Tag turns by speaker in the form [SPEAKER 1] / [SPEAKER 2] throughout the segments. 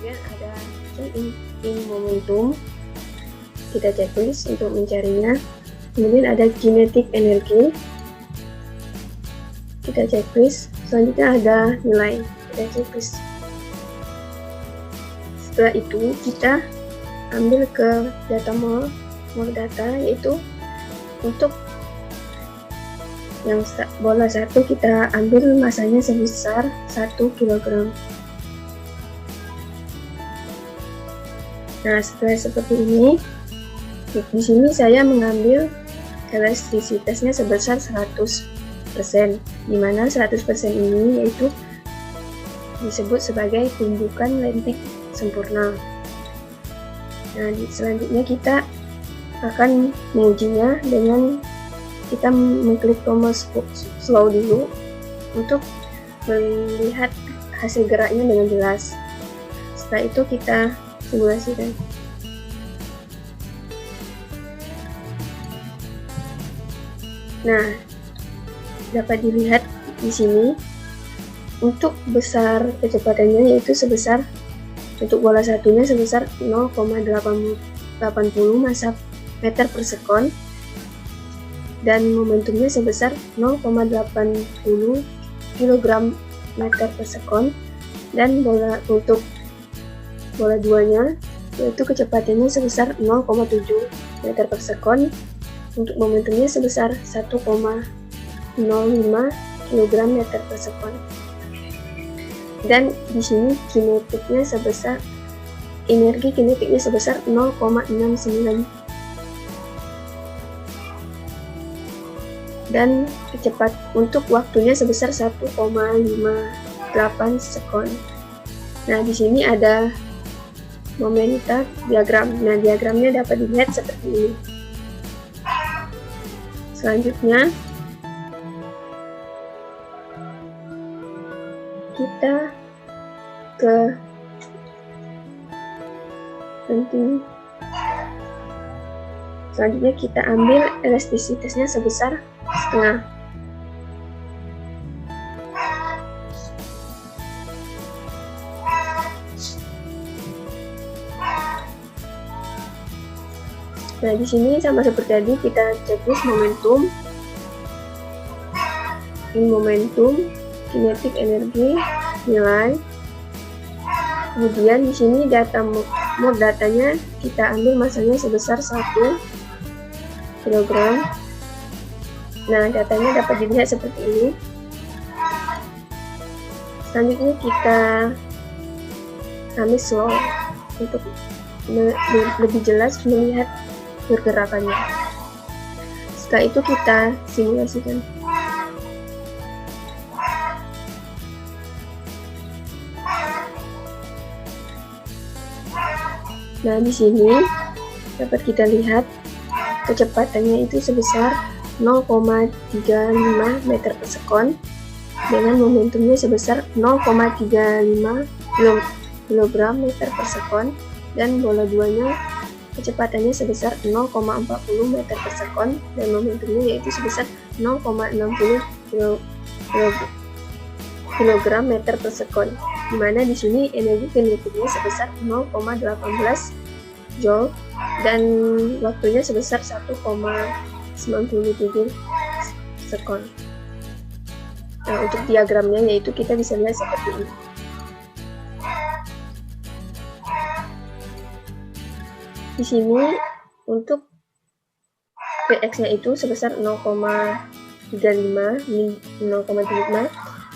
[SPEAKER 1] Kemudian ada in momentum, kita checklist untuk mencarinya. Kemudian ada kinetic energy, kita checklist. Selanjutnya ada nilai, kita checklist. Setelah itu kita ambil ke data mol data, yaitu untuk yang bola satu kita ambil masanya sebesar 1 kg. Nah, setelah seperti ini, di sini saya mengambil elastisitasnya sebesar 100%, di mana 100% ini yaitu disebut sebagai tumbukan lentik sempurna. Nah, selanjutnya kita akan mengujinya dengan kita mengklik tombol slow dulu untuk melihat hasil geraknya dengan jelas. Setelah itu kita simulasikan. Nah, dapat dilihat di sini untuk besar kecepatannya yaitu sebesar, untuk bola satunya sebesar 0,80 massa meter per sekon, dan momentumnya sebesar 0,80 kg meter per sekon, dan untuk bola duanya yaitu kecepatannya sebesar 0,7 meter per sekon, untuk momentumnya sebesar 1,05 kg meter per sekon. Dan di sini energi kinetiknya sebesar 0,69, dan untuk waktunya sebesar 1,58 sekon. Nah, di sini ada momenta diagram. Nah, diagramnya dapat dilihat seperti ini. Selanjutnya kita ke selanjutnya kita ambil elastisitasnya sebesar setengah. Nah, di sini sama seperti tadi, kita checklist momentum, kinetic energi, nilai. Kemudian di sini mode datanya kita ambil masanya sebesar 1 kg. Nah, datanya dapat dilihat seperti ini. Selanjutnya kita ambil slow untuk lebih jelas melihat pergerakannya. Setelah itu kita simulasikan. Nah, di sini dapat kita lihat kecepatannya itu sebesar 0,35 meter per sekon, dengan momentumnya sebesar 0,35 kg meter per sekon, dan bola duanya kecepatannya sebesar 0,40 meter per sekon, dan momentumnya yaitu sebesar 0,60 kg meter per sekon, di mana di sini energi kinetiknya sebesar 0,18 joule, dan waktunya sebesar 1,97 sekon. Nah, untuk diagramnya yaitu kita bisa lihat seperti ini. Di sini untuk Px-nya itu sebesar 0,35,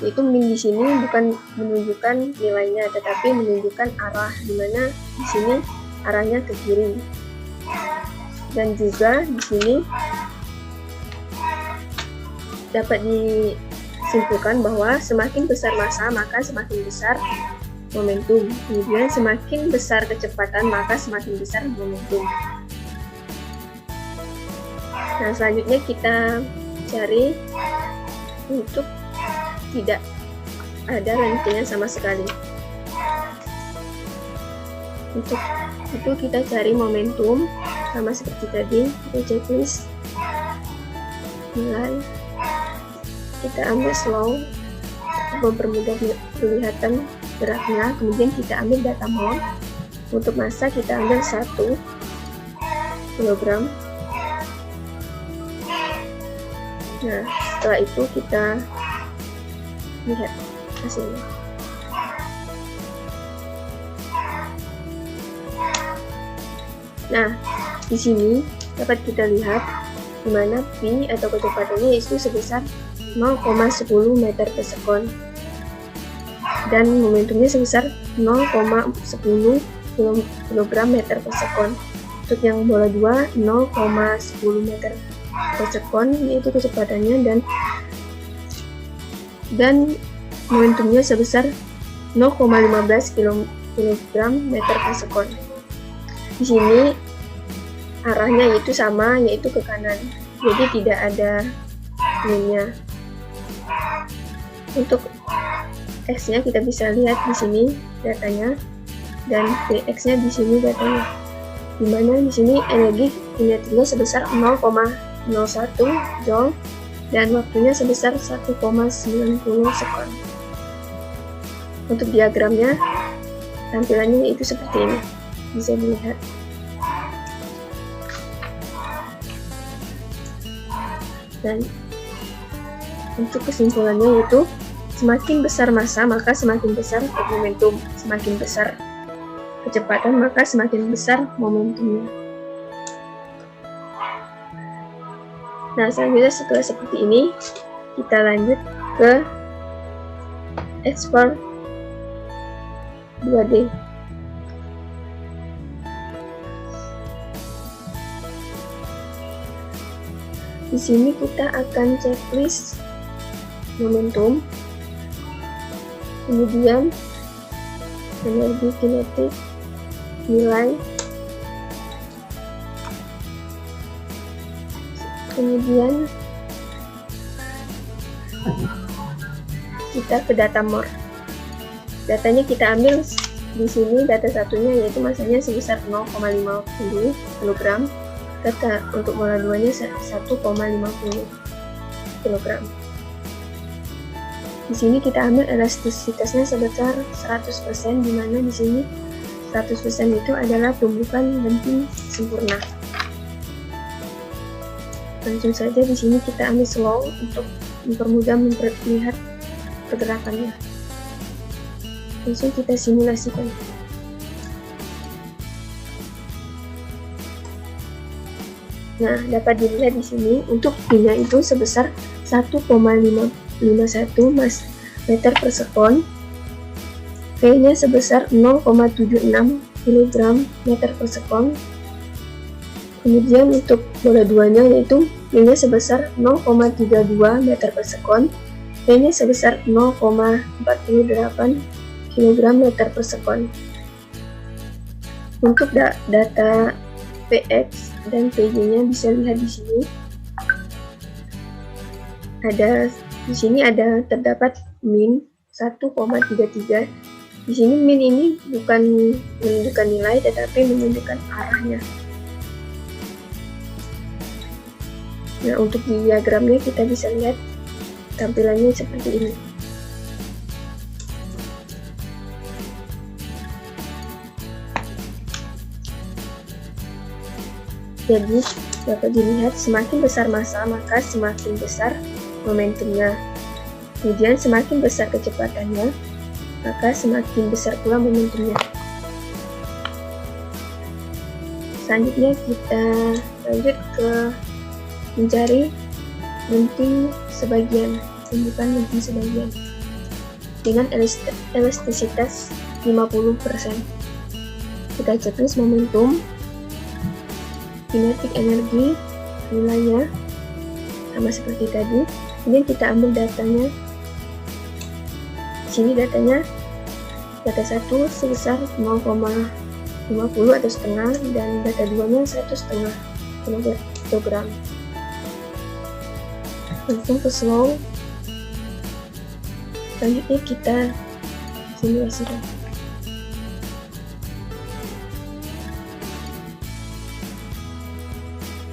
[SPEAKER 1] yaitu min di sini bukan menunjukkan nilainya, tetapi menunjukkan arah, di mana di sini arahnya ke kiri. Dan juga di sini dapat disimpulkan bahwa semakin besar massa maka semakin besar momentum. Kemudian semakin besar kecepatan maka semakin besar momentum. Nah, selanjutnya kita cari untuk tidak ada lentingan sama sekali. Untuk itu kita cari momentum sama seperti tadi, kita checklist nilai, kita ambil slow untuk mempermudah kelihatan geraknya, kemudian kita ambil data mol. Untuk massa kita ambil 1 kg. Nah, setelah itu kita lihat hasilnya. Nah, di sini dapat kita lihat di mana P atau kecepatannya itu sebesar 0,10 meter per sekon dan momentumnya sebesar 0,10 kg meter per sekon. Untuk yang bola 2 0,10 meter per sekon yaitu kecepatannya, dan momentumnya sebesar 0,15 kg meter per sekon. Di sini arahnya yaitu sama, yaitu ke kanan, jadi tidak ada minnya. Untuk X-nya kita bisa lihat di sini datanya, dan Px-nya di sini datanya. Dimana di sini energi kinetinya sebesar 0,01 Joule dan waktunya sebesar 1,90 sekon. Untuk diagramnya tampilannya itu seperti ini, bisa dilihat. Dan untuk kesimpulannya yaitu semakin besar massa maka semakin besar momentum, semakin besar kecepatan maka semakin besar momentumnya. Nah, selanjutnya setelah seperti ini kita lanjut ke ekspor 2D. Di sini kita akan checklist momentum, kemudian energi kinetik, nilai, kemudian kita ke data more. Datanya kita ambil di sini, data satunya yaitu massanya sebesar 0,50 kg. Data untuk bola 2-nya 1,50 kg. Di sini kita ambil elastisitasnya sebesar 100%, di mana di sini 100% itu adalah tumbukan lenting sempurna. Langsung saja di sini kita ambil slow untuk mempermudah memperlihat pergerakannya. Langsung kita simulasikan. Nah, dapat dilihat di sini untuk P-nya itu sebesar 1,51 meter per sekon, V-nya sebesar 0,76 kg meter per sekon. Kemudian untuk bola 2-nya yaitu P-nya sebesar 0,32 meter per sekon, V-nya sebesar 0,48 kg meter per sekon. Untuk data Px dan Pg-nya bisa lihat di sini. Ada terdapat min 1,33. Di sini min ini bukan menunjukkan nilai tetapi menunjukkan arahnya. Nah, untuk diagramnya kita bisa lihat tampilannya seperti ini. Jadi, dapat dilihat semakin besar massa maka semakin besar momentumnya. Kemudian semakin besar kecepatannya, maka semakin besar pula momentumnya. Selanjutnya kita lanjut ke mencari lenting sebagian, tumbukan lenting sebagian dengan elastisitas 50%. Kita checklist momentum, kinetik energi, nilainya sama seperti tadi. Kemudian kita ambil datanya. Di sini datanya, data 1 sebesar 0,50 atau setengah, dan data 2-nya 1,5 kg. Langsung ke slow. Selanjutnya kita simulasikan.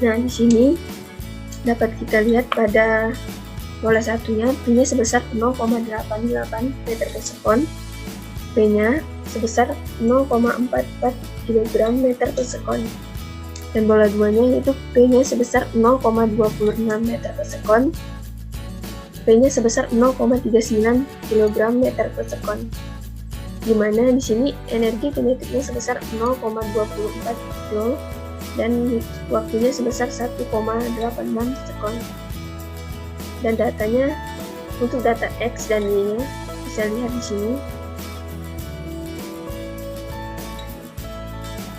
[SPEAKER 1] Nah, di sini dapat kita lihat pada bola satunya P-nya sebesar 0,88 meter per sekon, P-nya sebesar 0,44 kg meter per sekon. Dan bola 2-nya yaitu P-nya sebesar 0,26 meter per sekon. P-nya sebesar 0,39 kg meter per sekon. Dimana di sini energi kinetiknya sebesar 0,24 joule dan waktunya sebesar 1,86 sekon. Dan datanya untuk data X dan Y-nya bisa lihat di sini.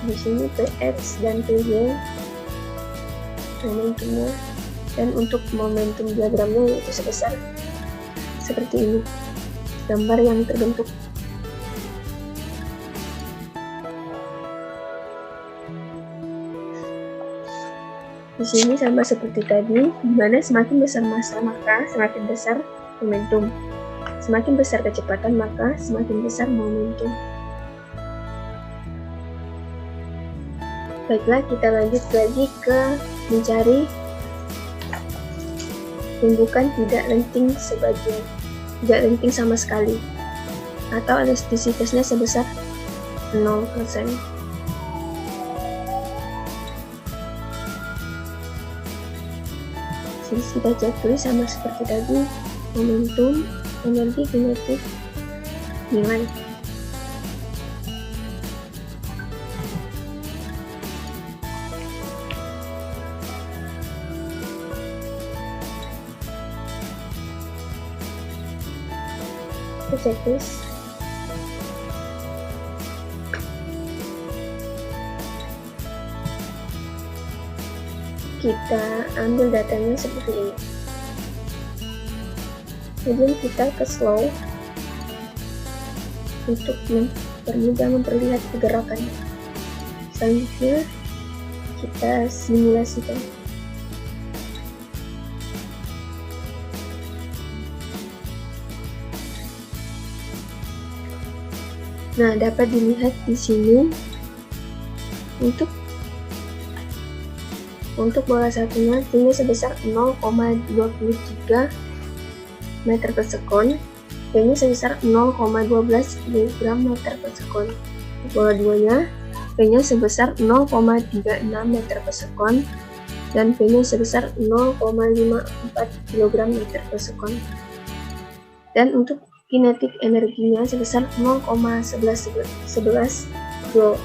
[SPEAKER 1] Di sini Px dan Py momentumnya, dan untuk momentum diagramnya yaitu sebesar seperti ini gambar yang terbentuk. Di sini sama seperti tadi, di mana semakin besar massa maka semakin besar momentum, semakin besar kecepatan maka semakin besar momentum. Baiklah, kita lanjut lagi ke mencari tumbukan tidak lenting sebagian, tidak lenting sama sekali, atau elastisitasnya sebesar 0%. Kita cek tulis sama seperti tadi, momentum, energi kinetik, nilai. Kita cek tulis. Kita ambil datanya seperti ini. Kemudian kita ke slow untuk mempermudah memperlihat pergerakannya. Selanjutnya kita simulasikan. Nah, dapat dilihat di sini untuk bola satunya tinggi sebesar 0,23 meter per sekon, P-nya sebesar 0,12 kg meter per sekon. Bola 2-nya P-nya sebesar 0,36 meter per sekon dan P-nya sebesar 0,54 kg meter per sekon. Dan untuk kinetik energinya sebesar 0,11 joule.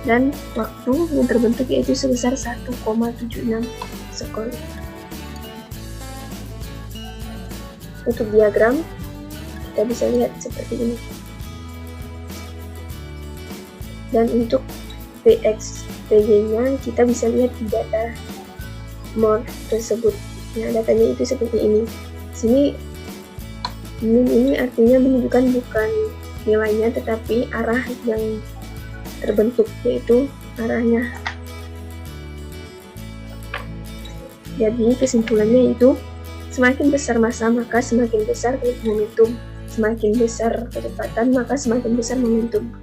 [SPEAKER 1] Dan waktu yang terbentuk yaitu sebesar 1,76 sekon. Untuk diagram kita bisa lihat seperti ini. Dan untuk Px, Py-nya kita bisa lihat di data Moore tersebut. Nah, datanya itu seperti ini. Sini ini artinya menunjukkan bukan nilainya tetapi arah yang terbentuk, yaitu arahnya. Jadi kesimpulannya itu semakin besar massa maka semakin besar momentum, semakin besar kecepatan maka semakin besar momentum.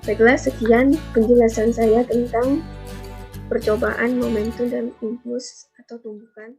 [SPEAKER 1] Baiklah, sekian penjelasan saya tentang percobaan momentum dan impuls atau tumbukan.